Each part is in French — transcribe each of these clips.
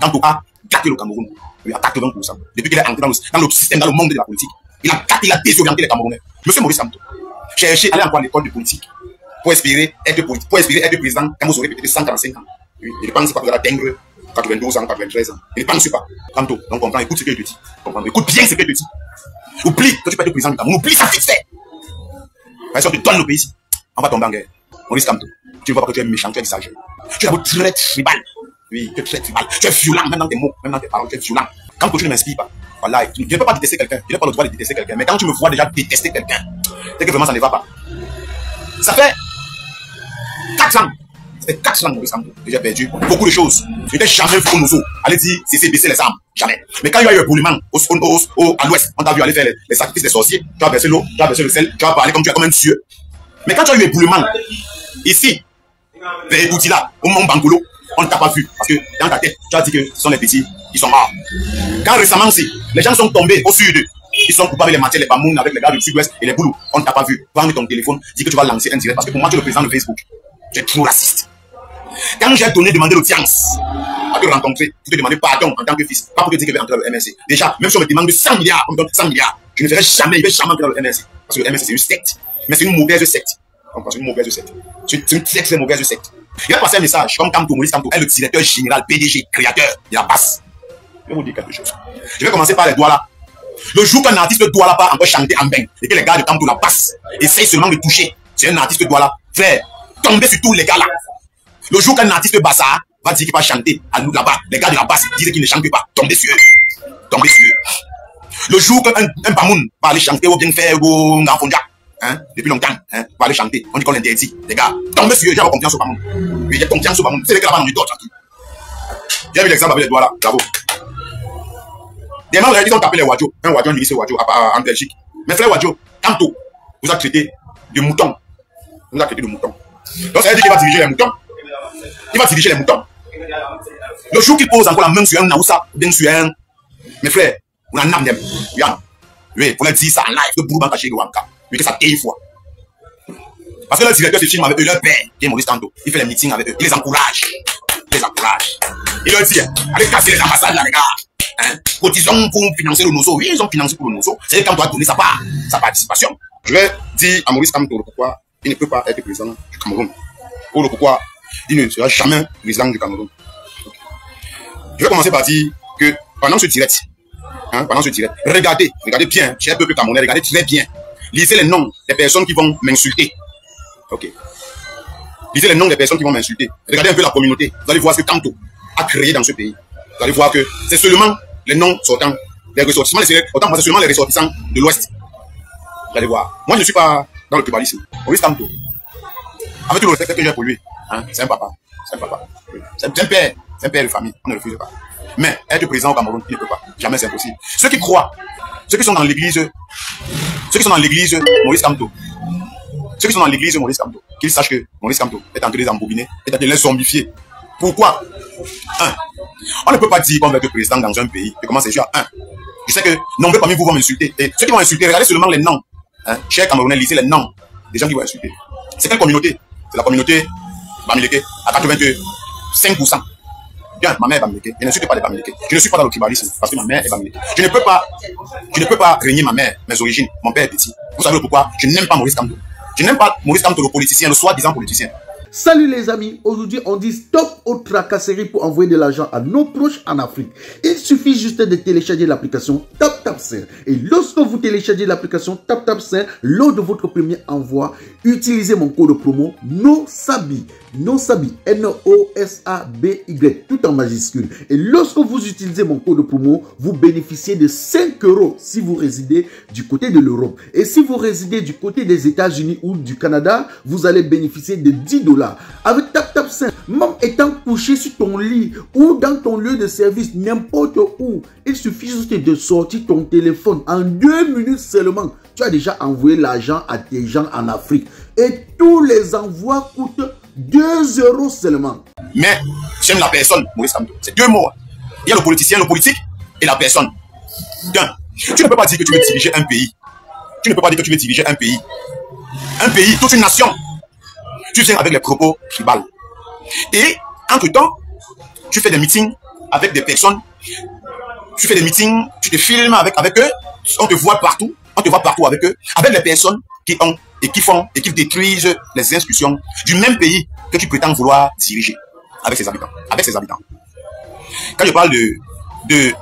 Kamto a gâté le Cameroun. Oui, à 80%. Depuis qu'il est entré dans le système, dans le monde de la politique, il a gâté, il a désorienté les Camerounais. Monsieur Maurice Kamto, cherchez, allez encore à l'école de politique pour espérer être président quand vous aurez peut-être 145 ans. Oui, il ne pense pas que vous allez atteindre 92 ans, 93 ans. Il ne pense pas. Kamto, donc comprends, écoute ce que je te dis. Comprends, écoute bien ce que je te dis. Oublie que tu peux être président du Cameroun. Oublie ça vite fait. Par exemple, tu donnes le pays ici. On va tomber en guerre. Maurice Kamto, tu ne vois pas que tu es méchant, tu es exagéré. Tu es d'abord très tribal. Oui, tu es très tribal. Tu es violent, même dans tes mots, même dans tes paroles, tu es violent. Quand tu ne m'inspires pas, voilà, je ne peux pas détester quelqu'un. Je n'ai pas le droit de détester quelqu'un. Mais quand tu me vois déjà détester quelqu'un, c'est que vraiment ça ne va pas. Ça fait 4 ans. Ça fait 4 ans, Maurice Kamto, que j'ai perdu beaucoup de choses. Je n'étais jamais vu comme nous. Allez dire, c'est baisser les armes. Jamais. Mais quand il y a eu un éboulement à l'ouest, on t'a vu aller faire les sacrifices des sorciers, tu as versé l'eau, tu as versé le sel, tu as parlé comme tu es comme un dieu. Mais quand tu as eu éboulement, ici, vers Boutila, au Mont Bangolo, on ne t'a pas vu. Parce que dans ta tête, tu as dit que ce sont les petits qui sont morts. Quand récemment aussi, les gens sont tombés au sud. Ils sont coupés avec les matières, les bamounes, avec les gars du sud-ouest et les boulous. On ne t'a pas vu. Prends ton téléphone, dis que tu vas lancer un direct. Parce que pour moi, tu es le président de Facebook. Tu es trop raciste. Quand j'ai demandé l'audience à te rencontrer, pour te demander pardon en tant que fils, pas pour te dire que je vais entrer dans le MRC. Déjà, même si on me demande 100 milliards, on me donne 100 milliards, je ne ferai jamais, je ne vais jamais entrer dans le MRC. Parce que le MRC, c'est une secte. Mais c'est une mauvaise secte. C'est une mauvaise secte. C'est une très très mauvaise secte. Il va passer un message, comme Kamto, Maurice Kamto est le directeur général, PDG, créateur de la basse. Je vais vous dire quelque chose. Je vais commencer par les doigts là. Le jour qu'un artiste doit là pas encore chanter en bain, et que les gars de Kamto la basse essayent seulement de toucher, c'est un artiste doit là, faire tomber sur tous les gars là. Le jour qu'un artiste bassa va dire qu'il va chanter à nous là-bas, les gars de la basse disent qu'ils ne chantent pas, tomber sur eux. Tomber sur eux. Le jour qu'un Bamoun va aller chanter ou bien faire un Ngafonja, hein, depuis longtemps, hein, va aller chanter, on dit qu'on l'interdit. Les gars, tombez sur eux, j'ai confiance au Bamoun. Oui, j'ai confiance au Bamoun. C'est les gars là-bas, on dit d'autres. J'ai vu l'exemple avec les doigts là, bravo. Des membres, ils ont tapé les Wadjo, un Wadjo, un ministre Wadjo en Belgique. Mais frère Wadjo, Kamto vous a traité de mouton. Vous a traité de mouton. Donc ça veut dire qu'il va diriger les moutons. Il va diriger les moutons. Le jour qu'il pose encore la main sur un Naoussa, bien sur un. Mes frères, on a un âme. Oui, pour leur dire ça en live, le boulot caché de Wanka. Oui, que ça paye fois. Parce que le directeur de film avec eux, leur père, qui est Maurice Kamto, il fait les meetings avec eux, il les encourage. Il les encourage. Il leur dit, allez casser les ambassades là, les gars. Hein? Cotisons pour financer le Nozo. Oui, ils ont financé pour le Nozo. C'est quand on doit donner sa part, sa participation. Je vais dire à Maurice Kamto pourquoi il ne peut pas être président du Cameroun. Pour le pourquoi il ne sera jamais président du Cameroun. Okay. Je vais commencer par dire que pendant ce direct, regardez bien, cher peuple camerounais, regardez très bien. Lisez les noms des personnes qui vont m'insulter. Ok. Lisez les noms des personnes qui vont m'insulter. Regardez un peu la communauté. Vous allez voir ce que Kamto a créé dans ce pays. Vous allez voir que c'est seulement les noms sortants, les ressortissants, autant c'est seulement les ressortissants de l'Ouest. Vous allez voir. Moi, je ne suis pas dans le tribalisme. Maurice Kamto, avec tout le respect que j'ai pour lui, hein, c'est un papa. C'est un papa. C'est un père. C'est un père de famille. On ne le refuse pas. Mais être président au Cameroun, il ne peut pas. Jamais c'est impossible. Ceux qui croient, ceux qui sont dans l'église, Maurice Kamto, ceux qui sont dans l'église Maurice Kamto, qu'ils sachent que Maurice Kamto est en train de les embobiner, est en train de les zombifier. Pourquoi? On ne peut pas dire qu'on veut être président dans un pays et commencer déjà. Je sais que nombreux parmi vous vont m'insulter. Et ceux qui vont insulter, regardez seulement les noms. Hein? Chers Camerounais, lisez les noms des gens qui vont insulter. C'est quelle communauté? C'est la communauté Bamileke à 85%. Bien, ma mère est Bamileke. Je n'insulte pas les Bamileke. Je ne suis pas dans le tribalisme parce que ma mère est Bamileke. Je ne peux pas régner ma mère, mes origines. Mon père est petit. Vous savez pourquoi? Je n'aime pas Maurice Kamto. Je n'aime pas Maurice Kamto, le politicien, le soi-disant politicien. Salut les amis, aujourd'hui on dit stop aux tracasseries pour envoyer de l'argent à nos proches en Afrique. Il suffit juste de télécharger l'application TapTapSend. Et lorsque vous téléchargez l'application TapTapSend, lors de votre premier envoi, utilisez mon code promo NOSABI. NOSABI, N-O-S-A-B-Y, tout en majuscule. Et lorsque vous utilisez mon code promo, vous bénéficiez de 5 € si vous résidez du côté de l'Europe. Et si vous résidez du côté des États-Unis ou du Canada, vous allez bénéficier de 10 $. Avec TapTapSend, même étant couché sur ton lit ou dans ton lieu de service, n'importe où, il suffit juste de sortir ton téléphone. En 2 minutes seulement, tu as déjà envoyé l'argent à tes gens en Afrique. Et tous les envois coûtent 2 € seulement. Mais j'aime la personne, Maurice Kamto. C'est 2 mots. Il y a le politicien, le politique et la personne. Bien. Tu ne peux pas dire que tu veux diriger un pays. Tu ne peux pas dire que tu veux diriger un pays. Un pays, toute une nation. Tu viens avec les propos tribales. Et, entre-temps, tu fais des meetings avec des personnes, tu fais des meetings, tu te filmes avec eux, on te voit partout avec eux, avec les personnes qui ont et qui font et qui détruisent les institutions du même pays que tu prétends vouloir diriger avec ses habitants. Quand je parle de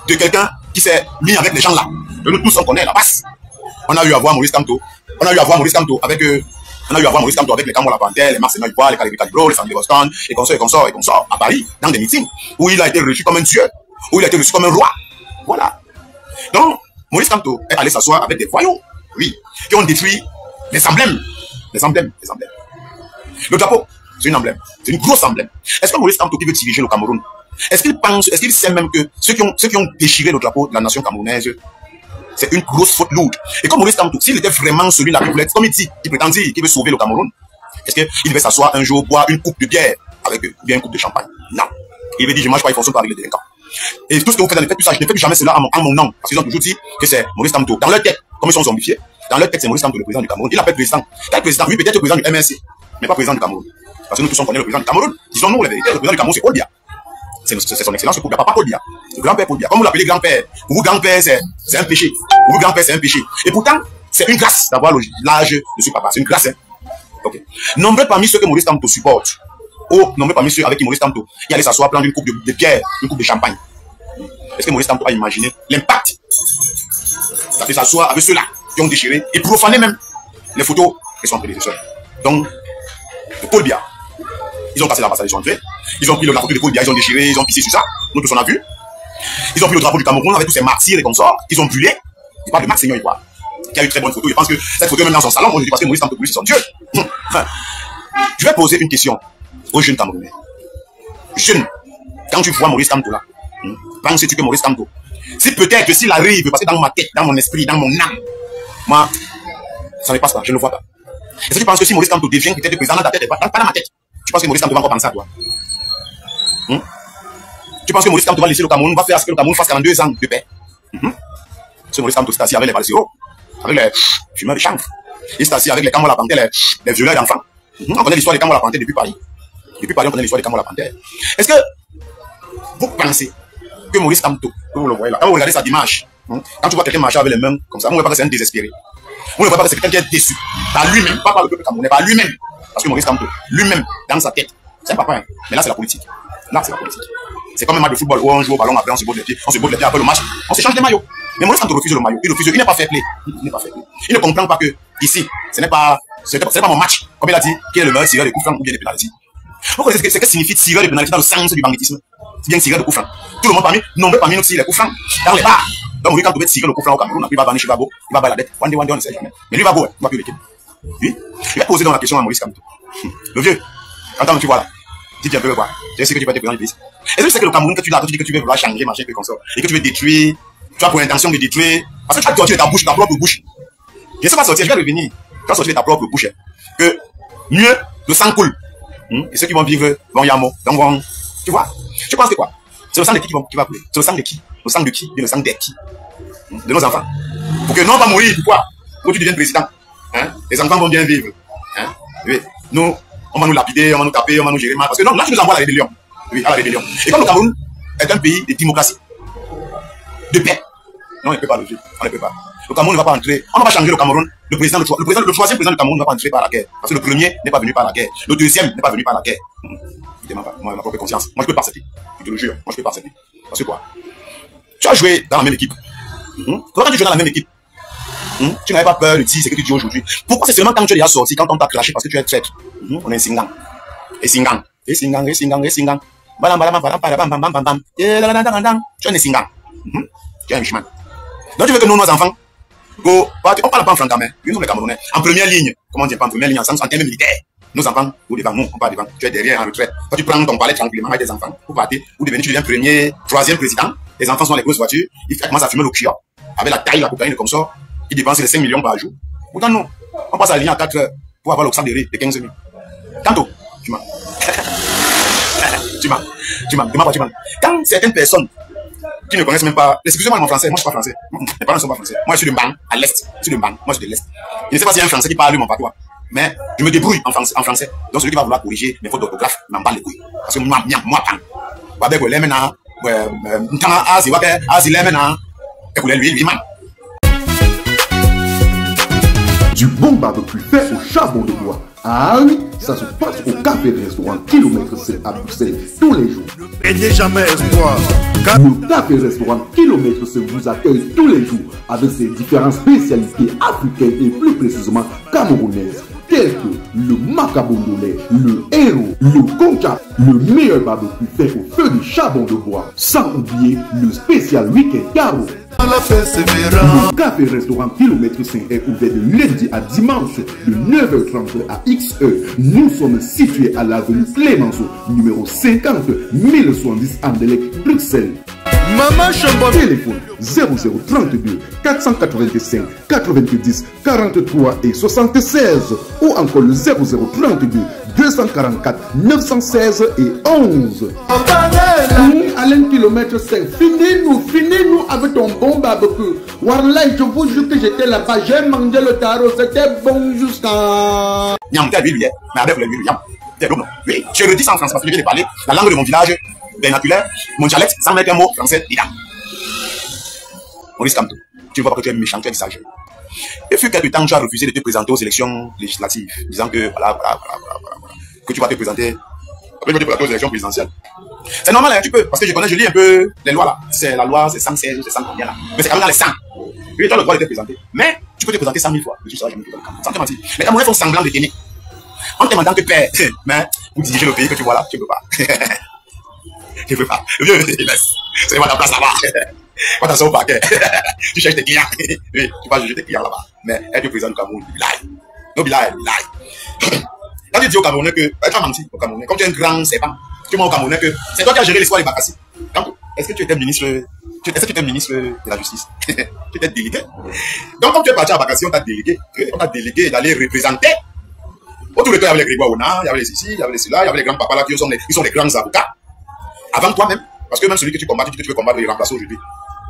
quelqu'un qui s'est mis avec les gens là, nous tous on connaît la base. On a eu à voir Maurice Kamto, avec les Cameroun la Panthère, les Marseillais Ivoire, les Calibro, les Sandy Boston, et consorts à Paris, dans des meetings, où il a été reçu comme un dieu, où il a été reçu comme un roi. Voilà. Donc, Maurice Kamto est allé s'asseoir avec des voyous, oui, qui ont détruit les emblèmes. Le drapeau, c'est une emblème, c'est une grosse emblème. Est-ce que Maurice Kamto qui veut diriger le Cameroun, est-ce qu'il sait même que ceux qui ont déchiré le drapeau de la nation camerounaise, c'est une grosse faute lourde. Et comme Maurice Kamto, s'il était vraiment celui-là, comme il dit, qui prétend dire qu'il veut sauver le Cameroun, est-ce qu'il devait s'asseoir un jour, boire une coupe de bière avec eux, ou bien une coupe de champagne? Non. Il veut dire, je ne mange pas, il fonctionne pas avec les délinquants. Et tout ce que vous faites, je ne fais plus jamais cela à mon nom. Parce qu'ils ont toujours dit que c'est Maurice Kamto. Dans leur tête, comme ils sont zombifiés, dans leur tête, c'est Maurice Kamto, le président du Cameroun. Il l'appelle président. Quel président? Oui, peut-être le président du MRC, mais pas président du Cameroun. Parce que nous tous on connaît le président du Cameroun. Disons-nous la vérité, le président du Cameroun, c'est Paul Biya. C'est son excellence, c'est papa Paul Biya. Le grand-père Paul Biya. Comme vous l'appelez grand-père, pour vous, grand-père, c'est un péché. Pour vous, grand-père, c'est un péché. Et pourtant, c'est une grâce d'avoir l'âge de ce papa. C'est une grâce, hein. Ok. Nombreux parmi ceux que Maurice Kamto supporte, nombreux parmi ceux avec qui Maurice Kamto, il allait s'asseoir, prendre une coupe de bière, une coupe de champagne. Est-ce que Maurice Kamto a imaginé l'impact? Ça fait s'asseoir avec ceux-là qui ont déchiré et profané même les photos de son prédécesseur. Donc, de Paul Biya. Ils ont passé la passade, ils sont entrés. Ils ont pris la photo de Paul Biya, ils ont déchiré, ils ont pissé sur ça. Nous tous on a vu. Ils ont pris le drapeau du Cameroun avec tous ces martyrs et consorts. Ils ont brûlé. Il parle de Marseillais Ivoire, qui a eu très bonne photo. Je pense que cette photo est même dans son salon. Moi je dis parce que Maurice Kamto, c'est son Dieu. Enfin, je vais poser une question aux jeunes Camerounais. Jeunes, quand tu vois Maurice Kamto là, penses-tu que Maurice Kamto, si peut-être s'il arrive, parce que dans ma tête, dans mon esprit, dans mon âme, moi, ça ne passe pas, je ne le vois pas. Est-ce que tu penses que si Maurice Kamto devient peut-être président dans ta tête, pas dans ma tête, tu penses que Maurice Kamto va encore penser à toi? Tu penses que Maurice Kamto va laisser le Cameroun, va faire ce que le Cameroun fasse 42 ans de paix? Ce Maurice Kamto, c'est assis avec les Valséros, avec les fumeurs de chanvre. Il s'est assis avec les Cameroun la Panthère, les violeurs d'enfants. On connaît l'histoire des Cameroun la Panthère depuis Paris. Depuis Paris, on connaît l'histoire des Cameroun la Panthère. Est-ce que vous pensez que Maurice Kamto, vous le voyez là, quand vous regardez sa dimanche, quand tu vois quelqu'un marcher avec les mains comme ça, vous ne voyez pas que c'est un désespéré. Vous ne voyez pas que c'est quelqu'un qui est déçu par lui-même, pas par le peuple camerounais, par lui-même. Parce que Maurice Kamto, lui-même, dans sa tête, c'est un papa, hein. Mais là c'est la politique. Là c'est la politique. C'est comme un match de football où on joue au ballon, après on se botte les pieds, après le match, on s'échange des maillots. Mais Maurice Kamto refuse le maillot, il n'est pas fair play. Il ne comprend pas que ici, ce n'est pas mon match. Comme il a dit, qui est le meilleur tireur de coup franc ou bien de pénalty. Vous connaissez ce que signifie tireur de pénalty dans le sens du banditisme? C'est bien tireur de coup franc. Tout le monde nombreux parmi nous tire les coups francs dans les bars. Donc Maurice Kamto va tirer le coup franc au Cameroun, il va banner Chivago, il va battre la dette. One day, on ne sait jamais. Mais lui va beau, il va plus l'équipe. Oui. Il va poser donc la question à Maurice Kamto. Le vieux, quand tu vois là, dis-toi un peu quoi. Je sais que tu vas être président du pays. Est-ce que tu sais que le Cameroun que tu dis que tu veux vouloir changer, machin, comme ça, et que tu veux détruire, tu as pour intention de détruire, parce que tu vas sortir de ta bouche, ta propre bouche. Je ne sais pas sortir, je vais revenir. Tu vas sortir de ta propre bouche. Que mieux le sang coule. Et ceux qui vont vivre vont y avoir. Donc vont, tu vois. Tu penses que quoi? C'est le sang de qui va couler? C'est le sang de qui? Le sang de qui? Et le sang des qui? De nos enfants. Pour que non pas mourir, pourquoi? Pour que tu deviennes président. Les enfants vont bien vivre. Oui. Nous, on va nous lapider, on va nous taper, on va nous gérer mal. Parce que non, là tu nous envoies à la rébellion. Oui, à la rébellion. Et comme le Cameroun est un pays de démocratie, de paix, non, on ne peut pas le vivre. On ne peut pas. Le Cameroun ne va pas entrer. On ne va pas changer le Cameroun. Le troisième président du Cameroun ne va pas entrer par la guerre. Parce que le premier n'est pas venu par la guerre. Le deuxième n'est pas venu par la guerre. Évidemment pas. Moi, ma propre conscience. Moi, je peux pas accepter. Je te le jure. Moi, je peux pas accepter. Parce que quoi? Tu as joué dans la même équipe. Quand tu joues dans la même équipe, tu n'avais pas peur de dire ce que tu dis aujourd'hui. Pourquoi c'est seulement quand tu es déjà sorti, quand on t'a craché parce que tu es traître? On est Singang. Et Singang. Et Singang, et Singang, et Singang. Balam, balam, balam, balam, bam, bam, bam, bam. Tu es un Singang. Tu es un chemin. Donc tu veux que nous, nos enfants, on parle pas en franc-main. Nous sommes les Camerounais. En première ligne, comment dire, pas en première ligne, en termes militaires. Nos enfants, ou devant nous, on part devant. Tu es derrière en retraite. Quand tu prends ton palais tranquillement avec tes enfants, pour partir, ou devenir, tu deviens premier, troisième président. Les enfants sont dans les grosses voitures. Ils commencent à fumer le cuir. Avec la taille, la cocaïne comme ça. Ils dépensent les 5 millions par jour. Pourtant, nous, on passe à la ligne à 4 heures pour avoir le sac de riz de 15 000. Tantôt, tu mens. Tu mens. Quand certaines personnes qui ne connaissent même pas, excusez-moi mon français, moi je suis pas français. Mes parents ne sont pas français. Moi je suis de Mbang, à l'est. Je suis de Mbang, moi je suis de l'est. Je ne sais pas s'il y a un français qui parle mon patois, mais je me débrouille en français. Donc celui qui va vouloir corriger mes fautes d'orthographe n'en parle les couilles. Parce que moi, pas. Avec les maintenant, Ntanga azi wake azilemena ekule lui man. Du bon barbecue fait au charbon de bois. Ah oui, ça se passe au café restaurant Kilomètre C à Bruxelles tous les jours. Ne perdez jamais espoir. Le café restaurant Kilomètre C vous accueille tous les jours avec ses différentes spécialités africaines et plus précisément camerounaises, telles que le macabondolais, le héros, le concha, le meilleur barbecue fait au feu de charbon de bois, sans oublier le spécial week-end carreau. Le café restaurant Kilomètre 5 est ouvert de lundi à dimanche de 9h30 à XE. Nous sommes situés à l'avenue Clémenceau, numéro 50 1070 Anderlecht, Bruxelles. Maman Chambon. Téléphone 0032 485 90 43 et 76 ou encore le 0032 244 916 et 11. Alain Kilomètre 5, finis-nous avec ton bon barbecue. Warlai, je vous jure que j'étais là-bas, j'ai mangé le tarot, c'était bon jusqu'à... Mais avec le oui, je le dis en français parce que je viens de parler la langue de mon village vernaculaire, mon dialecte, sans mettre un mot français dedans. Maurice Kamto, tu vois pas que tu es méchant, tu es exagéré. Et fut quelque temps, tu as refusé de te présenter aux élections législatives, disant que voilà, que tu vas te présenter aux élections présidentielles. C'est normal, hein, tu peux, parce que je lis un peu les lois là. C'est la loi, c'est 116 ou c'est 100 combien là. Mais c'est quand même dans les 100. Oui, tu as le droit de te présenter. Mais tu peux te présenter 100 000 fois. Je serai jamais plus dans le Cameroun. Sans te mentir. Les Camerounais font semblant de t'aimer. On t'aime en tant que père. Mais pour diriger le pays que tu vois là, tu ne peux pas. Tu ne peux pas. Le vieux, laisse. C'est moi ta place là-bas. Quand tu sors au parquet, tu cherches tes clients. Oui, tu vas juger tes clients là-bas. Mais être président du Cameroun, bilaï. Non, bilaï. Quand tu dis au Camerounais que, tu vas mentir au Camerounais, comme tu es un grand serpent, tu dis au Camerounais que c'est toi qui as géré l'histoire des Bakassi. Est-ce que tu étais ministre de la justice? Tu étais délégué. Donc, quand tu es parti à Bakassi, on t'a délégué d'aller représenter. Autour de toi, il y avait les Grégoire Ona, il y avait les ici, il y avait les ceux-là, il y avait les grands papas là qui sont les grands avocats. Avant toi-même, parce que même celui que tu combats, tu veux combattre, il remplacer aujourd'hui.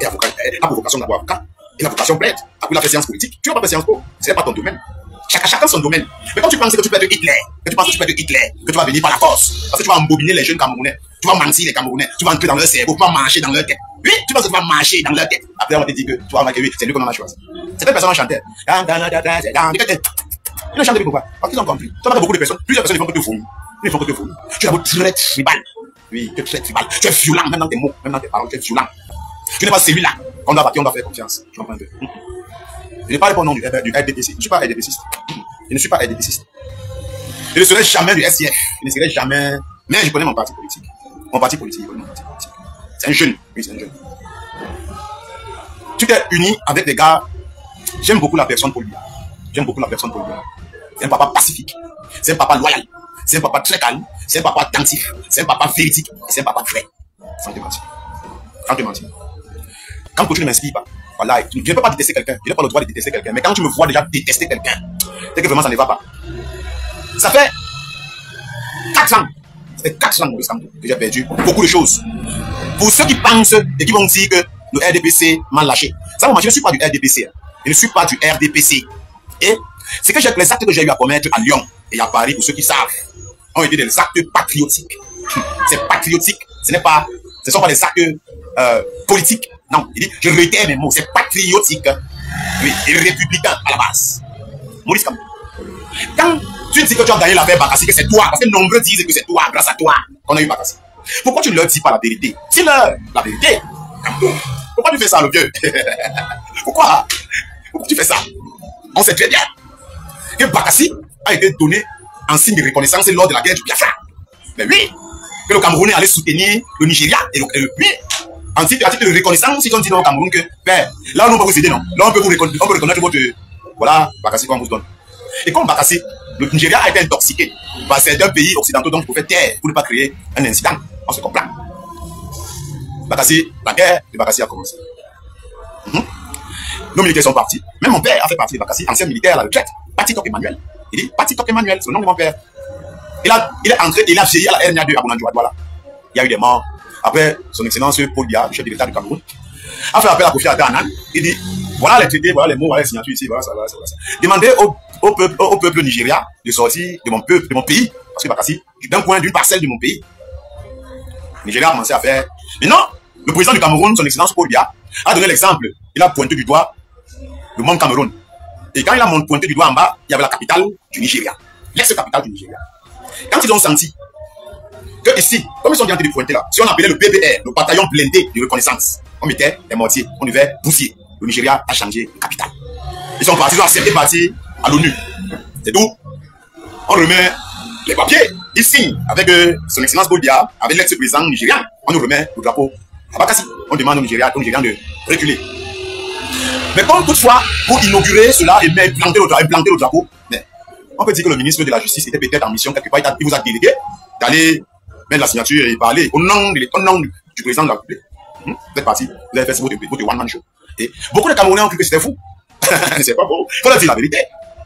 Et avocat, a pour vocation d'avoir avocat. Et la vocation plaide. Après, il a fait sciences politiques. Tu n'as pas fait sciences po. Ce n'est pas ton domaine. Chacun son domaine. Mais quand tu penses que tu peux être Hitler, que tu vas venir par la force, parce que tu vas embobiner les jeunes Camerounais, tu vas mentir les Camerounais, tu vas entrer dans leur cerveau, tu vas marcher dans leur tête. Oui, tu penses que tu vas marcher dans leur tête. Après, on va te dire que tu vas marquer, oui, c'est lui qu'on a choisi. Cette personne chantait. Il ne chante plus pourquoi? Parce qu'ils ont compris. Tu as beaucoup de personnes, plusieurs personnes ne font que te vomir. Ils ne font que te vomir. Tu es d'abord très tribal. Oui, tu es très tribal. Tu es violent, même dans tes mots, même dans tes paroles, tu es violent. Tu n'es pas celui-là. On doit bâtir, on doit faire confiance. Tu comprends un peu? Je ne parle pas au nom du RDPC. Je ne suis pas RDPCiste. Je ne suis pas RDPCiste. Je ne serai jamais du SCF. Je ne serai jamais. Mais je connais mon parti politique. Mon parti politique. C'est un jeune. Oui, c'est un jeune. Tu t'es uni avec des gars. J'aime beaucoup la personne Paul Biya. C'est un papa pacifique. C'est un papa loyal. C'est un papa très calme. C'est un papa attentif. C'est un papa véridique. C'est un papa vrai. Sans te mentir. Quand tu ne m'inspires pas, voilà, je ne peux pas détester quelqu'un. Je n'ai pas le droit de détester quelqu'un. Mais quand tu me vois déjà détester quelqu'un, c'est que vraiment ça ne va pas. Ça fait 4 ans. Ça fait 4 ans que j'ai perdu beaucoup de choses. Pour ceux qui pensent et qui vont dire que le RDPC m'a lâché. Ça, moi, je ne suis pas du RDPC. Je ne suis pas du RDPC. Et c'est que les actes que j'ai eu à commettre à Lyon et à Paris, pour ceux qui savent, ont été des actes patriotiques. C'est patriotique. Ce ne sont pas des actes politiques. Non, il dit, je réitère mes mots, c'est patriotique. Oui, et républicain à la base. Maurice Kamto. Quand tu dis que tu as gagné l'affaire Bakassi, que c'est toi, parce que nombreux disent que c'est toi, grâce à toi, qu'on a eu Bakassi. Pourquoi tu ne leur dis pas la vérité? Dis-leur la vérité. Kamto. Pourquoi tu fais ça, le vieux? Pourquoi tu fais ça? On sait très bien que Bakassi a été donné en signe de reconnaissance lors de la guerre du Biafra. Mais oui, que le Camerounais allait soutenir le Nigeria et le oui. En titre de reconnaissance, ils ont dit au Cameroun que, ben, là, on peut vous aider, non? Là, on peut reconnaître votre, voilà, Bakassi, qu'on vous donne. Et comme Bakassi, le Nigeria a été intoxiqué, bah, c'est d'un pays occidentaux, donc il faut faire taire pour ne pas créer un incident. On se comprend. Bakassi, la guerre de Bakassi a commencé. Nos militaires sont partis. Même mon père a fait partie de Bakassi, ancien militaire à la retraite. Patitok Emmanuel. Il dit Patitok Emmanuel, c'est le nom de mon père. Il est entré, il a vieilli à la RNA2 à Bounandjoua. Voilà. Il y a eu des morts. Après, son excellence Paul Biya, le chef de l'État du Cameroun, a fait appel à Kofi Annan. Il dit voilà les traités, voilà les mots, voilà les signatures ici, voilà ça. Demandez au peuple nigérien de sortir de mon peuple, de mon pays, parce que Bakassi, d'un coin, d'une parcelle de mon pays. Le Nigeria a commencé à faire. Mais non, Le président du Cameroun, son excellence Paul Biya, a donné l'exemple. Il a pointé du doigt le monde Cameroun. Et quand il a pointé du doigt en bas, il y avait la capitale du Nigeria. L'ex-capitale du Nigeria. Quand ils ont senti que ici, comme ils sont bien en train de pointer là, si on appelait le BBR, le bataillon blindé de reconnaissance, on mettait des mortiers, on devait bousiller. Le Nigeria a changé de capitale. Ils sont partis, ils ont accepté de partir à l'ONU. C'est tout. On remet les papiers. Il signe avec son excellence Paul Biya, avec l'ex-président nigérian. On nous remet le drapeau à Bakassi. On demande aux Nigérians de reculer. Mais comme toutefois, pour inaugurer cela et implanter le drapeau, mais on peut dire que le ministre de la Justice était peut-être en mission quelque part. Il vous a délégué d'aller mettre la signature et parler au nom du président de la République. Vous êtes parti, vous avez fait votre one-man show. Et beaucoup de Camerounais ont cru que c'était fou. C'est pas beau. Il faut leur dire la vérité.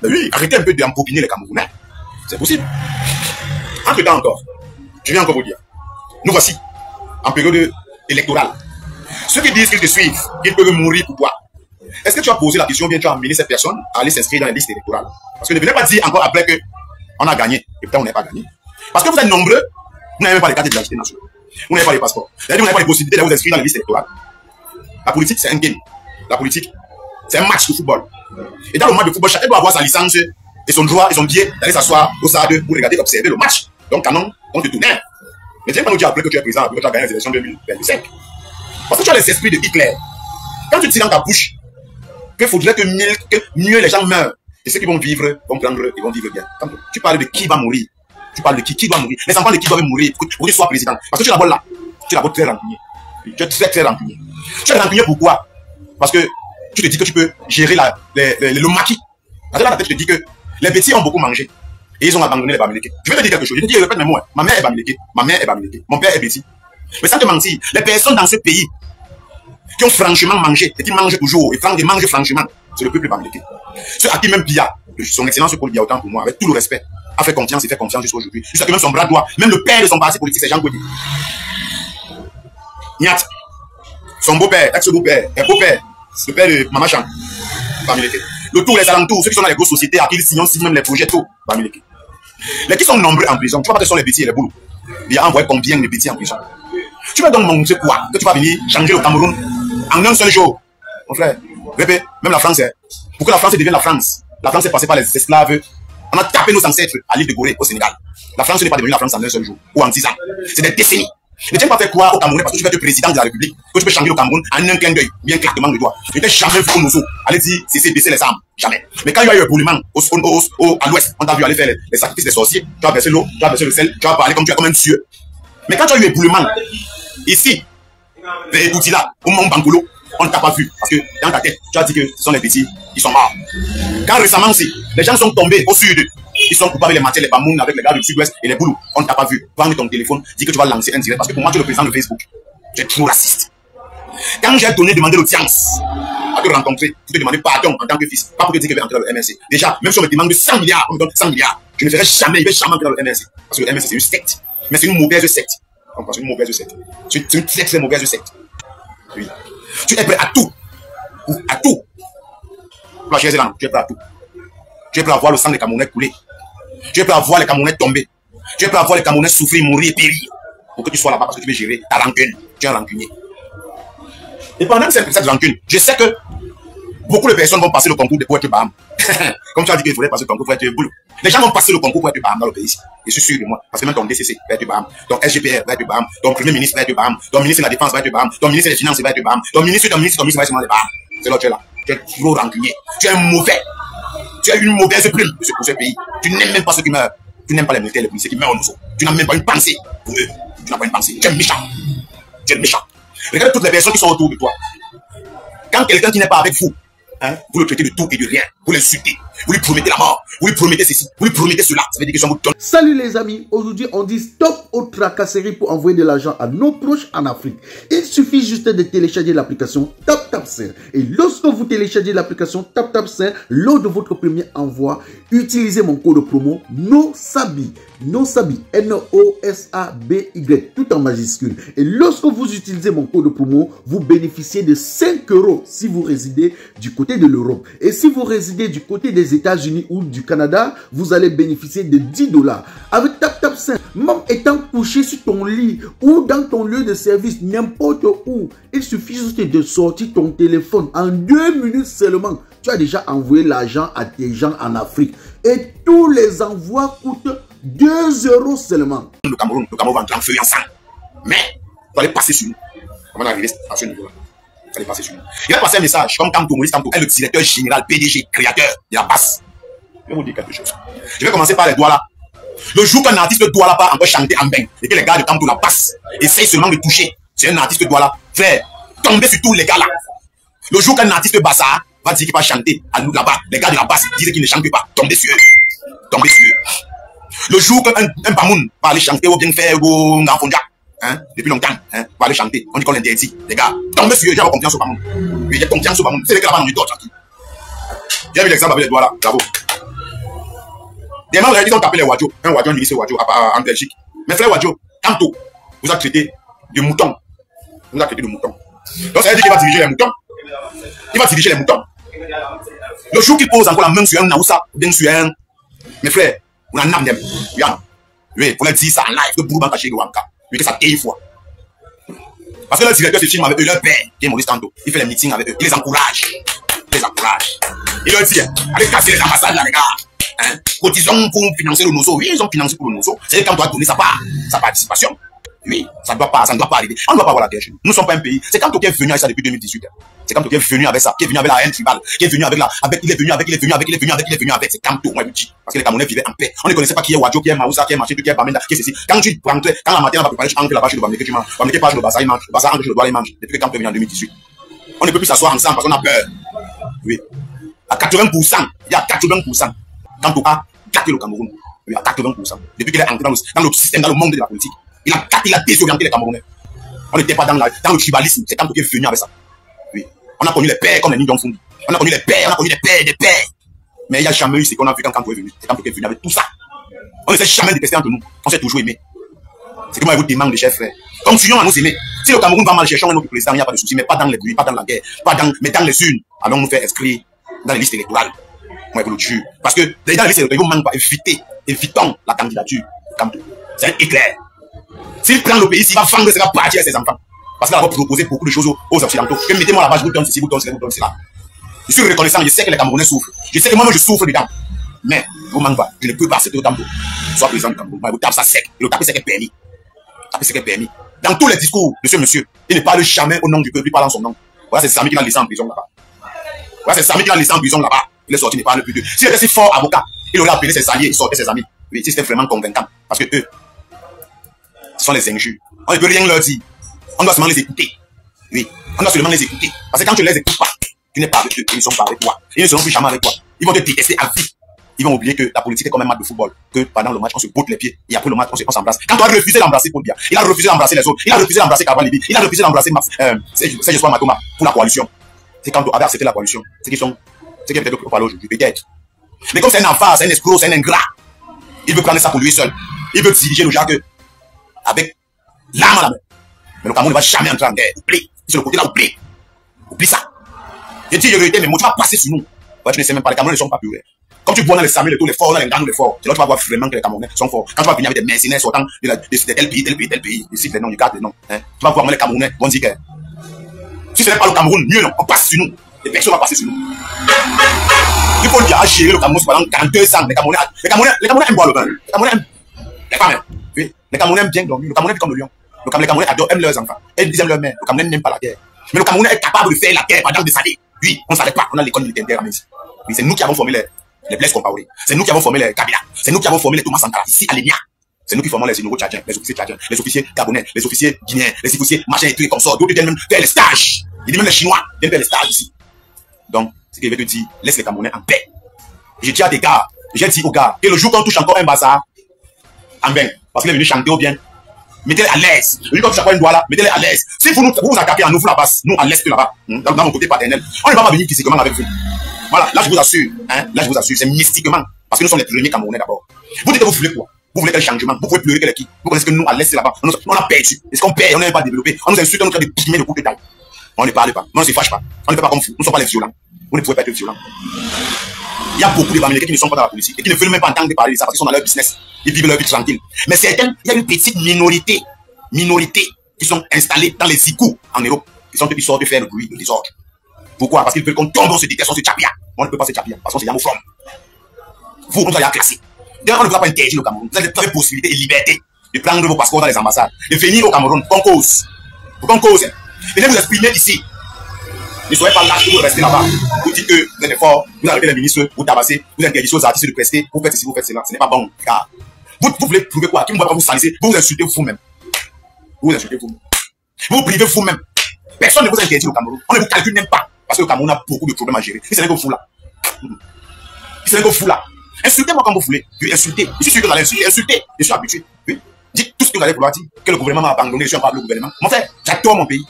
Mais oui, arrêtez un peu d'empopiner les Camerounais. C'est possible. Entre-temps encore, je viens encore vous dire, nous voici en période électorale. Ceux qui disent qu'ils te suivent, qu'ils peuvent mourir pour toi. Est-ce que tu as posé la question, bien tu as amené cette personne à aller s'inscrire dans les listes électorales? Parce que ne venez pas dire encore après qu'on a gagné, et peut-être on n'a pas gagné. Parce que vous êtes nombreux, vous n'avez même pas les cartes d'identité nationale. Vous n'avez pas les passeports. C'est-à-dire vous n'avez pas les possibilités de vous inscrire dans les listes électorales. La politique, c'est un game. La politique, c'est un match de football. Et dans le match de football, chacun doit avoir sa licence et son droit et son billet d'aller s'asseoir au stade pour regarder, observer le match. Donc, canon, on te tourne. Mais tu n'as pas nous dire après que tu es président, que tu as gagné les élections 2025. Parce que tu as les esprits de Hitler. Quand tu dis dans ta bouche qu'il faudrait que mieux les gens meurent, et ceux qui vont vivre vont prendre et vont vivre bien. Quand tu parles de qui va mourir, tu parles de qui doit mourir. Les enfants de qui doivent mourir pour que tu sois président. Parce que tu es d'abord là. Tu es d'abord très rancunier. Tu es très rancunier. Tu es rancunier pourquoi? Parce que tu te dis que tu peux gérer le maquis. Parce que dans ta tête, tu te dis que les petits ont beaucoup mangé. Et ils ont abandonné les Bamileke. Je vais te dire quelque chose. Je te dis, je répète mes mots. Ma mère est Bamileke. Ma mère est Bamileke. Mon père est petit. Mais sans te mentir, les personnes dans ce pays qui ont franchement mangé et qui mangent toujours et mangent franchement, c'est le peuple Bamileke. Ceux à qui même Biya, son excellence Paul Biya, autant pour moi, avec tout le respect, a fait confiance et fait confiance jusqu'à aujourd'hui. Jusqu'à que même son bras droit, même le père de son parti politique, c'est Jean Gaudi. Niat, son beau-père, ex-beau-père, un beau-père, le père de Maman Chan, Bamileke. Le tour, les alentours, ceux qui sont dans les grosses sociétés, à qui ils signent même les projets, tout, Bamileke. Les qui sont nombreux en prison, tu vois pas que ce sont les petits et les boulots. Il y a envoyé combien de petits en prison. Tu vas donc montrer quoi? Que tu vas venir changer le Cameroun en un seul jour. Mon frère, répète, même la France, pour que la France devienne la France est passée par les esclaves. On a tapé nos ancêtres à l'île de Gorée, au Sénégal. La France n'est pas devenue la France en un seul jour, ou en 10 ans. C'est des décennies. Ne tiens pas faire croire au Camerounais parce que tu vas être président de la République, que tu peux changer le Cameroun en un clin d'œil, bien claquement de doigts. Ne t'ai jamais vu comme nous aller dire c'est baisser les armes. Jamais. Mais quand il y a eu un éboulement à l'ouest, on t'a vu aller faire les sacrifices des sorciers, tu as versé l'eau, tu as versé le sel, tu vas parler comme tu es comme un dieu. Mais quand tu as eu un éboulement, ici, vers Boutila, au Mont Bankolo, on ne t'a pas vu. Parce que dans ta tête, tu as dit que ce sont les petits, ils sont morts. Quand récemment aussi, les gens sont tombés au sud. Ils sont coupés avec les matières, les bamounes, avec les gars du sud-ouest et les boulous. On ne t'a pas vu. Prends ton téléphone, dis que tu vas lancer un direct. Parce que pour moi, tu es le président de Facebook. Tu es trop raciste. Quand j'ai demandé l'audience à te rencontrer, pour te demander pardon en tant que fils, pas pour te dire que je vais entrer dans le MRC. Déjà, même si on me demande 100 milliards, on me donne 100 milliards, je ne ferai jamais, je vais jamais entrer dans le MRC. Parce que le MRC, c'est une secte. Mais c'est une mauvaise secte. C'est une mauvaise secte. C'est une très très mauvaise secte. Oui. Tu es prêt à tout. À tout. Ma chère Zéland, tu es prêt à tout. Tu es prêt à voir le sang des Camerounais couler. Tu es prêt à voir les Camerounais tomber. Tu es prêt à voir les Camerounais souffrir, mourir, périr. Pour que tu sois là-bas parce que tu veux gérer ta rancune. Tu es un rancunier. Et pendant cette rancune, je sais que beaucoup de personnes vont passer le concours pour être Baham. Comme tu as dit qu'il faudrait passer le concours pour être boulot. Les gens vont passer le concours pour être Baham dans le pays ici. Je suis sûr de moi. Parce que même ton DCC va être Baham. Ton SGPR va être Baham. Ton premier ministre va être Baham. Ton ministre de la Défense va être Baham. Ton ministre des Finances va être Baham. Ton ministre va être Baham. C'est là que tu es là. Tu es trop rancunier. Tu es mauvais. Tu as une mauvaise plume pour ce pays. Tu n'aimes même pas ceux qui meurent. Tu n'aimes pas les militaires, les policiers qui meurent au Nosso. Tu n'as même pas une pensée pour eux. Tu n'as pas une pensée. Tu es méchant. Tu es méchant. Regarde toutes les personnes qui sont autour de toi. Quand quelqu'un qui n'est pas avec vous, vous le traitez de tout et de rien. Vous l'insultez. Vous lui promettez la mort. Vous lui promettez ceci. Vous lui promettez cela. Ça veut dire que je vous donne. Salut les amis. Aujourd'hui, on dit stop aux tracasseries pour envoyer de l'argent à nos proches en Afrique. Il suffit juste de télécharger l'application TapTapSend. Et lorsque vous téléchargez l'application TapTapSend, lors de votre premier envoi, utilisez mon code promo NOSABY. NOSABY, N-O-S-A-B-Y, tout en majuscule. Et lorsque vous utilisez mon code promo, vous bénéficiez de 5 € si vous résidez du côté de l'Europe. Et si vous résidez du côté des États-Unis ou du Canada, vous allez bénéficier de 10 $. Avec TapTap5, même étant couché sur ton lit ou dans ton lieu de service, n'importe où, il suffit juste de sortir ton téléphone en 2 minutes seulement. Tu as déjà envoyé l'argent à tes gens en Afrique. Et tous les envois coûtent 2 € seulement. Le Cameroun va entrer en feu ensemble. Mais, il fallait passer sur nous. Avant d'arriver à ce niveau-là, il fallait passer sur nous. Il a passé un message, comme Kamto, Maurice Kamto est le directeur général, PDG, créateur de la passe. Je vais vous dire quelque chose. Je vais commencer par les Douala. Le jour qu'un artiste Douala part encore chanter en bain, et que les gars de Kamto la passent, essayent seulement de toucher, c'est un artiste Douala. Frère, tombez sur tous les gars là. Le jour qu'un artiste Bassa va dire qu'il va chanter à nous là-bas, les gars de la basse disent qu'ils ne chantent pas, tombez sur eux. Tombez sur eux. Le jour qu'un Bamoun va aller chanter ou bien faire ou Ngafondia, hein, depuis longtemps, hein, va aller chanter, on dit qu'on l'interdit. Les gars, tombez sur eux, j'ai confiance au Bamoun. Oui, j'ai confiance au Bamoun. C'est les gars là-bas, on dit d'autres tranquille. J'ai vu l'exemple avec les doigts là, bravo. Des membres ils ont tapé les Wadjo, un Wadjo, un lycée Wadjo en Belgique. Mais frère Wadjo, Kamto vous a traité de mouton. Vous a traité de mouton. Donc ça veut dire qu'il va diriger les moutons. Il va diriger les moutons. Le jour qu'il pose encore la main sur un Naoussa, bien sur un. Mes frères, on a un âme. Oui, pour leur dire ça en live, que Bourban caché de Wanka. Oui, que ça paye une fois. Parce que le directeur se filme avec eux, leur père, qui est Maurice Kamto, il fait les meetings avec eux, il les encourage. Il les encourage. Il leur dit, allez casser les ambassades là, les gars. Hein? Cotisons pour financer le Nozo. Oui, ils ont financé pour le Nozo. C'est quand on doit donner sa participation. Oui, ça ne doit pas arriver. On ne doit pas avoir la guerre chez nous. Nous ne sommes pas un pays. C'est quand qui est venu avec ça depuis 2018. C'est quand qui est venu avec ça, qui est venu avec la haine tribale, qui est venu avec il est venu avec. C'est Kamto, moi je dis. Parce que les Camerounais vivaient en paix. On ne connaissait pas qui est Wadjo, qui est Maoussa, qui est Maché, qui est Bamenda, qui est ceci. Quand la matin, on va préparer, tu entres là-bas chez le Bamenda, que tu manges. Bamenda, pas chez le Bassa, il mange. Le Bassa, entre chez le Douala, il mange. Depuis que Kamto est venu en 2018. On ne peut plus s'asseoir ensemble parce qu'on a peur. Oui. À 80%, il y a 80%. Kamto a gâté le Cameroun. Oui, à 80%. Depuis qu'il est entré dans le système, dans le monde de la politique. Il a désorienté les Camerounais. On n'était pas dans le tribalisme. C'est Kamto qui est venu avec ça. Oui. On a connu les pères comme les Nidong Fundi. On a connu les pères, des pères. Mais il n'y a jamais eu ce qu'on a vu quand Kamto est venu. C'est Kamto qui est venu avec tout ça. On ne s'est jamais détesté entre nous. On s'est toujours aimé. C'est que moi, je vous demande, chers frères. Continuons à nous aimer. Si le Cameroun va mal, cherchons un autre président, il n'y a pas de souci. Mais pas dans les bruits, pas dans la guerre, mais dans les urnes. Allons nous faire inscrire dans les listes électorales. Moi, je vous le jure. Parce que dans les listes électorales, ils ne manquent pas. Évitons la candidature de Kamto. C'est un éclair. S'il prend le pays, s'il va vendre, ça va partir à ses enfants. Parce qu'il va proposer beaucoup de choses aux Occidentaux. Que mettez-moi là-bas, je vous donne ceci, vous donne cela. Je suis reconnaissant, je sais que les Camerounais souffrent. Je sais que moi-même je souffre dedans. Mais, vous manquez pas. Je ne peux pas accepter autant de soit président du Cameroun. Moi, vous tapez ça sec. Et le taper sec est permis. Taper sec est permis. Dans tous les discours de ce monsieur, il ne parle jamais au nom du peuple, il parle en son nom. Voilà, c'est Sami qui l'a laissé en prison là-bas. Voilà, c'est Sami qui l'a laissé en prison là-bas. Il est sorti, il ne parle plus d'eux. S'il était si fort avocat, il aurait appelé ses alliés, il sortait ses amis. Oui, si c'était vraiment convaincant. Parce que eux, ce sont les injures. On ne peut rien leur dire. On doit seulement les écouter. Oui, on doit seulement les écouter. Parce que quand tu ne les écoutes pas, tu n'es pas avec eux, ils ne sont pas avec toi. Ils ne seront plus jamais avec toi. Ils vont te détester à vie. Ils vont oublier que la politique est comme un match de football. Que pendant le match, on se botte les pieds. Et après le match, on s'embrasse. Quand on a refusé d'embrasser Paul Biya, il a refusé d'embrasser les autres. Il a refusé d'embrasser Karval Libi. Il a refusé d'embrasser Serge Espoir Matoma pour la coalition. C'est quand on avait accepté la coalition. C'est qui peut-être pour parler aujourd'hui, peut-être. Mais comme c'est un enfant, c'est un escroc, c'est un ingrat. Il veut prendre ça pour lui seul. Il veut diriger le genre avec l'âme à la main. Mais le Cameroun ne va jamais entrer en guerre. Oublie. C'est le côté là, oublie. Oublie ça. Je dis vérité, mais moi, tu vas passer sur nous. Ouais, tu ne sais même pas, les Camerounais ne sont pas purés. Quand tu vois dans les Samuel et tous les forts, dans les grands, les forts, c'est là que tu vas voir vraiment que les Camerounais sont forts. Quand tu vas venir avec des mercenaires sortant de tel pays, ici, les noms, du cadre, les noms, hein, tu vas voir les Camerounais vont dire que si ce n'est pas le Cameroun, mieux non, on passe sur nous. Les personnes vont passer sur nous. Il faut dire à gérer le Cameroun pendant 42 ans. Les Camerounais aiment boire le vin. Les Camerounais aiment les femmes. Oui, les Camerounais aiment bien dormir. Le Camerounais est comme le lion. Les Camerounais aiment leurs enfants. Ils aiment leur mère. Le Camerounais n'aime pas la guerre. Mais le Camerounais est capable de faire la guerre pendant des années. Oui, on ne savait pas. On a l'école militaire à Messi. Oui, c'est nous qui avons formé les Blaise Compaoré. C'est nous qui avons formé les Kabila. C'est nous qui avons formé les Thomas Sankara. Ici, à l'ENIA. C'est nous qui formons les généraux tchadiens, les officiers tchadiens, les officiers gabonais, les officiers guinéens, les officiers machin et tout et consorts. D'autres viennent même faire les stages. Il dit même les Chinois viennent faire les stages ici. Donc, ce que je vais te dire, laisse les Camerounais en paix. Je dis à tes gars, j'ai dit aux gars, que le jour qu'on touche encore un bazar, en bain, parce qu'il est venu chanter au bien, mettez-les à l'aise. Le jour qu'on touche encore une doigt là, mettez-les à l'aise. Si vous attaquez à nous, vous la passe, nous à l'est là-bas, dans mon côté paternel, on ne va pas venir physiquement avec vous. Voilà, là je vous assure, hein, là je vous assure, c'est mystiquement, parce que nous sommes les premiers Camerounais d'abord. Vous dites que vous voulez quoi? Vous voulez quel changement? Vous pouvez pleurer quel qui? Vous connaissez que nous, à l'Est là-bas, on a perdu. Est-ce qu'on perd? On n'est pas développé. On nous insulte, on nous fait des piments de coups de taille. On ne parle pas, on ne se fâche pas. On ne fait pas comme vous. Nous ne sommes pas les violents. Vous ne pouvez pas être violents. Il y a beaucoup de Bamileke qui ne sont pas dans la politique et qui ne veulent même pas entendre parler de ça parce qu'ils sont dans leur business. Ils vivent leur vie tranquille. Mais certains, il y a une petite minorité qui sont installés dans les igouts en Europe. Ils sont ceux qui sortent de faire le bruit, le désordre. Pourquoi? Parce qu'ils veulent qu'on tombe, on se déteste, on se chapia. On ne peut pas se chapia parce qu'on se yamofrom. Vous, on doit y avoir classé. D'ailleurs, on ne vous a pas interdit au Cameroun. Vous avez la possibilité et liberté de prendre vos passeports dans les ambassades, de venir au Cameroun, qu'on cause. Pour qu'on cause. Venez vous exprimer ici. Ne soyez pas lâches, vous restez là-bas. Vous dites que vous êtes fort, vous arrêtez les ministres, vous tabassez, vous interdisez aux artistes de prester, vous faites ceci, vous faites cela. Ce n'est pas bon, car vous voulez prouver quoi? Qui ne va pas vous saliser? Vous vous insultez vous-même. Vous vous insultez vous-même. Vous vous privez vous-même. Personne ne vous interdit au Cameroun. On ne vous calcule même pas. Parce que le Cameroun a beaucoup de problèmes à gérer. Et ce n'est que vous là. Ce n'est que vous là. Insultez-moi comme vous voulez. Oui, insultez. Je suis sûr que vous allez insulter. Insultez. Je suis habitué. Oui. Dites tout ce que vous allez vouloir dire. Que le gouvernement m'a abandonné. Je suis un le gouvernement. Mon frère, j'adore mon pays.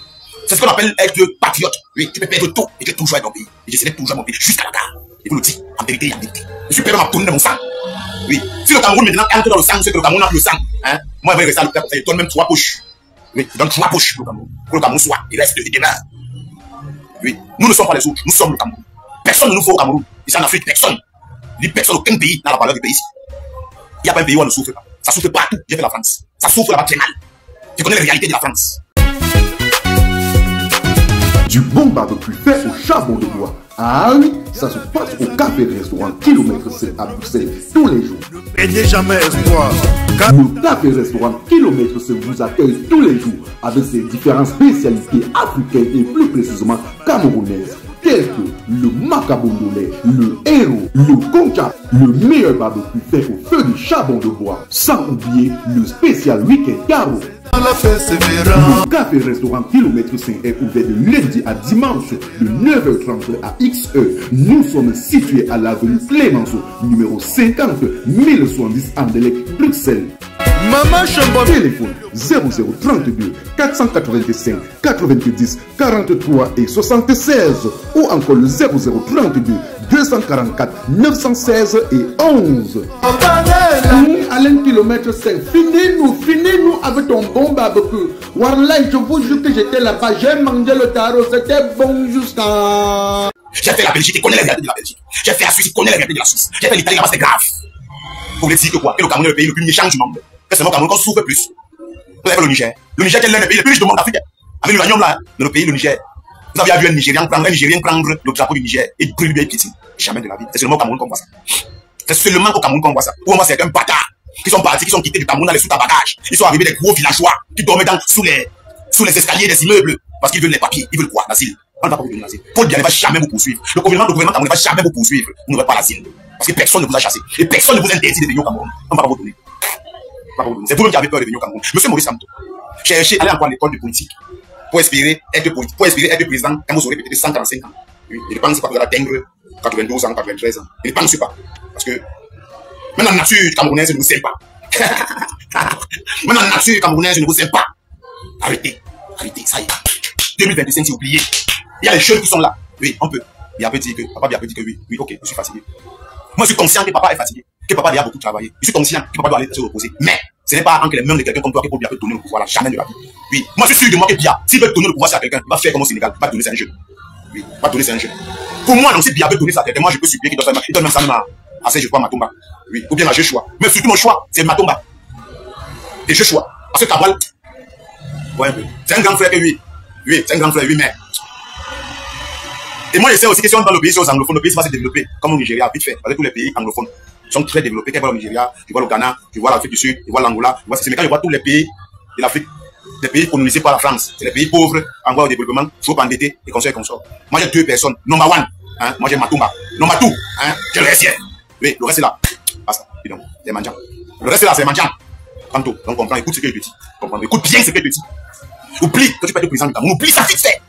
C'est ce qu'on appelle être patriote. Oui, tu peux perdre tout et tu es toujours avec ton pays. Et je serai toujours mon pays jusqu'à la gare. Et vous le dites en vérité et en vérité. Je suis prêt à tourner de mon sang. Oui. Si le Cameroun maintenant entre dans le sang, c'est que le Cameroun a le sang. Hein? Moi, je vais rester à l'hôpital comme ça. Je donne même 3 poches. Oui, je donne 3 poches pour le Cameroun. Pour le Cameroun soit, il reste et demeure. Oui. Nous ne sommes pas les autres. Nous sommes le Cameroun. Personne ne nous faut au Cameroun. Ici en Afrique, personne. Ni personne, aucun pays n'a la valeur du pays. Il n'y a pas un pays où on ne souffre pas. Ça souffre partout. J'ai fait la France. Ça souffre là-bas très mal. Je connais les réalités de la France. Du bon barbecue fait au charbon de bois. Ah oui, ça se passe au Café Restaurant Kilomètre 7 à Bruxelles tous les jours. Perdez jamais espoir. Le Café Restaurant Kilomètre 7 vous accueille tous les jours avec ses différentes spécialités africaines et plus précisément camerounaises, telles que le macabondolais, le héros, le concha, le meilleur barbecue fait au feu de charbon de bois, sans oublier le spécial week-end carreau. Le Café Restaurant Kilomètre 5 est ouvert de lundi à dimanche de 9h30 à XE. Nous sommes situés à l'avenue Clémenceau, numéro 50 1070 Anderlecht, Bruxelles. Maman Chambon. Téléphone 0032 485 90 43 et 76 ou encore le 0032 244 916 et 11. Alain Kilomètre 5, finis-nous avec ton bon barbecue. Wallah, je vous jure que j'étais là-bas, j'ai mangé le tarot, c'était bon jusqu'à... J'ai fait la Belgique, je connais les réalités de la Belgique. J'ai fait la Suisse, je connais les réalités de la Suisse. J'ai fait l'Italie, là-bas, c'est grave. Vous voulez dire que quoi? Que le Cameroun est le pays le plus méchant du monde. Que c'est mon Cameroun qu'on souffre plus. Vous avez fait le Niger. Le Niger qui est l'un des pays les plus riches du monde africain. Avec l'uranium là, dans le pays, le Niger. Vous avez vu un Nigérien prendre le drapeau du Niger et brûler les petits. Jamais de la vie. C'est seulement au Cameroun qu'on voit ça. C'est seulement au Cameroun qu'on voit ça. Où on voit certains bâtards qui sont partis, qui sont quittés du Cameroun dans les soutes-à-bagages. Ils sont arrivés des gros villageois qui dormaient sous les escaliers des immeubles parce qu'ils veulent les papiers. Ils veulent quoi? L'asile. On ne va pas vous donner l'asile. Paul Biya ne va jamais vous poursuivre. Le gouvernement camerounais ne va jamais vous poursuivre. Vous n'aurez pas l'asile. Parce que personne ne vous a chassé. Et personne ne vous interdit de venir au Cameroun. On ne va pas vous donner. C'est vous-même qui avez peur de venir au Cameroun. Monsieur Maurice Kamto, cherchez, allez encore à l'école de politique pour espérer être président quand vous aurez peut-être 145 ans. Oui, je ne pense pas que vous allez atteindre 92 ans, 93 ans. Je ne pense pas. Parce que même la nature camerounaise ne vous aime pas. Même la nature camerounaise ne vous aime pas. Arrêtez, ça y est. 2025, c'est oublié. Il y a les jeunes qui sont là. Oui, on peut. Papa Biya peut dire que oui, ok, je suis fatigué. Moi, je suis conscient que papa est fatigué. Que papa a beaucoup travaillé. Je suis conscient que papa doit aller se reposer. Mais ce n'est pas entre les mains de quelqu'un comme toi que Paul Biya peut donner le pouvoir là. Jamais de la vie. Oui. Moi, je suis sûr de moi que Biya, s'il veut donner le pouvoir à quelqu'un, il va faire comme au Sénégal. Il va donner ça à un jeune. Oui. Il va donner ça à un jeune. Pour moi, donc, si Biya veut donner ça à quelqu'un, moi, je peux supplier qu'il donne même ça à Serge Matomba. Oui. Ou bien à Joshua. Mais surtout, mon choix, c'est Matomba. Et Joshua. Parce que Cabral, ouais, c'est un grand frère que lui. Oui, c'est un grand frère, oui, mais. Et moi, je sais aussi que si on est dans le pays, aux anglophones, le pays va se développer, comme au Nigeria, vite fait. Parce que tous les pays anglophones sont très développés. Quand je vois le Nigeria, je vois le Ghana, je vois l'Afrique du Sud, je vois l'Angola, je vois ceci. Mais quand je vois tous les pays de l'Afrique, les pays colonisés par la France, c'est les pays pauvres, en voie au développement, trop endettés et comme ça. Moi, j'ai 2 personnes. Number 1, hein, moi j'ai Matumba. Number 2, hein, j'ai le reste. Oui, le reste est là. Basta, dis donc, c'est mangeant. Le reste est là, c'est mangeant. Tantôt, donc comprends, écoute ce que je te dis. Comprends, écoute bien ce que je te dis. Oublie que tu peux être président du Cameroun. Oublie ça vite fait.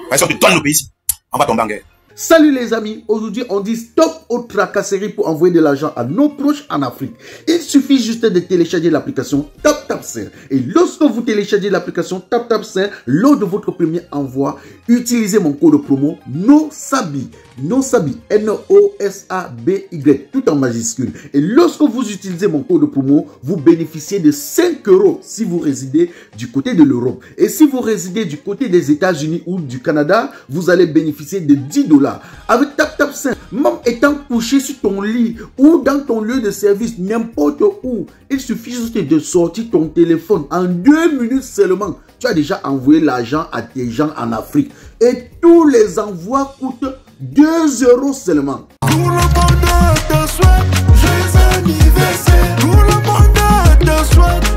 Parce que tu donnes le pays ici. On va tomber en guerre. Salut les amis, aujourd'hui on dit stop aux tracasseries pour envoyer de l'argent à nos proches en Afrique. Il suffit juste de télécharger l'application TapTapSend. Et lorsque vous téléchargez l'application TapTapSend, lors de votre premier envoi, utilisez mon code promo NOSABI. NOSABI, N-O-S-A-B-Y, tout en majuscule. Et lorsque vous utilisez mon code promo, vous bénéficiez de 5 € si vous résidez du côté de l'Europe. Et si vous résidez du côté des États-Unis ou du Canada, vous allez bénéficier de 10 $. Avec TapTapSend, même étant couché sur ton lit ou dans ton lieu de service, n'importe où, il suffit juste de sortir ton téléphone. En 2 minutes seulement, tu as déjà envoyé l'argent à tes gens en Afrique. Et tous les envois coûtent 2 € seulement. Tout le monde te souhaite joyeux anniversaire. Tout le monde te souhaite